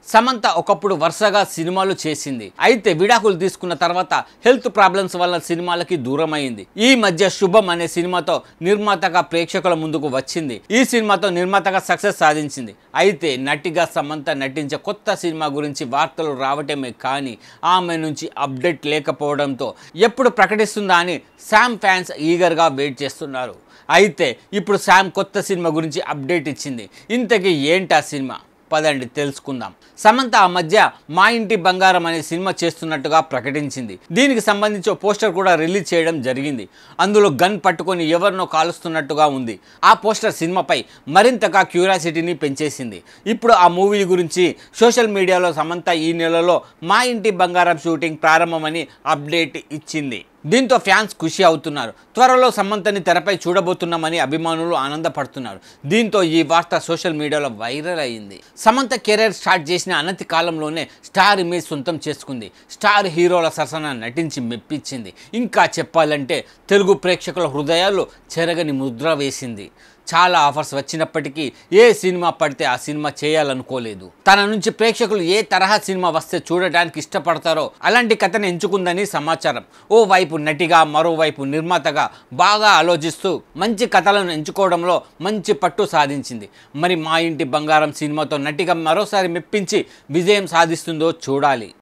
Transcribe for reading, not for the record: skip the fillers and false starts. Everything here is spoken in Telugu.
సమంత ఒకప్పుడు వరుసగా సినిమాలు చేసింది. అయితే విడాకులు తీసుకున్న తర్వాత హెల్త్ ప్రాబ్లమ్స్ వల్ల సినిమాలకి దూరమైంది. ఈ మధ్య శుభం అనే సినిమాతో నిర్మాతగా ప్రేక్షకుల ముందుకు వచ్చింది. ఈ సినిమాతో నిర్మాతగా సక్సెస్ సాధించింది. అయితే నటిగా సమంత నటించే కొత్త సినిమా గురించి వార్తలు రావటమే కానీ ఆమె నుంచి అప్డేట్ లేకపోవడంతో ఎప్పుడు ప్రకటిస్తుందా అని శామ్ ఫ్యాన్స్ ఈగర్గా వెయిట్ చేస్తున్నారు. అయితే ఇప్పుడు శామ్ కొత్త సినిమా గురించి అప్డేట్ ఇచ్చింది. ఇంతకీ ఏంటి ఆ సినిమా? పదండి తెలుసుకుందాం. సమంత ఆ మధ్య మా ఇంటి బంగారం అనే సినిమా చేస్తున్నట్టుగా ప్రకటించింది. దీనికి సంబంధించి ఓ పోస్టర్ కూడా రిలీజ్ చేయడం జరిగింది. అందులో గన్ పట్టుకొని ఎవరినో కాలుస్తున్నట్టుగా ఉంది. ఆ పోస్టర్ సినిమాపై మరింతగా క్యూరియాసిటీని పెంచేసింది. ఇప్పుడు ఆ మూవీ గురించి సోషల్ మీడియాలో సమంత ఈ నెలలో మా ఇంటి బంగారం షూటింగ్ ప్రారంభమని అప్డేట్ ఇచ్చింది. దీంతో ఫ్యాన్స్ ఖుషి అవుతున్నారు. త్వరలో సమంతని తెరపై చూడబోతున్నామని అభిమానులు ఆనందపడుతున్నారు. దీంతో ఈ వార్త సోషల్ మీడియాలో వైరల్ అయింది. సమంత కెరీర్ స్టార్ట్ చేసిన అనతి కాలంలోనే స్టార్ ఇమేజ్ సొంతం చేసుకుంది. స్టార్ హీరోల సరసన నటించి మెప్పించింది. ఇంకా చెప్పాలంటే తెలుగు ప్రేక్షకుల హృదయాల్లో చెరగని ముద్ర వేసింది. చాలా ఆఫర్స్ వచ్చినప్పటికీ ఏ సినిమా పడితే ఆ సినిమా చేయాలనుకోలేదు. తన నుంచి ప్రేక్షకులు ఏ తరహా సినిమా వస్తే చూడటానికి ఇష్టపడతారో అలాంటి కథను ఎంచుకుందని సమాచారం. ఓ వైపు నటిగా మరోవైపు నిర్మాతగా బాగా ఆలోచిస్తూ మంచి కథలను ఎంచుకోవడంలో మంచి పట్టు సాధించింది. మరి మా ఇంటి బంగారం సినిమాతో నటిగా మరోసారి మెప్పించి విజయం సాధిస్తుందో చూడాలి.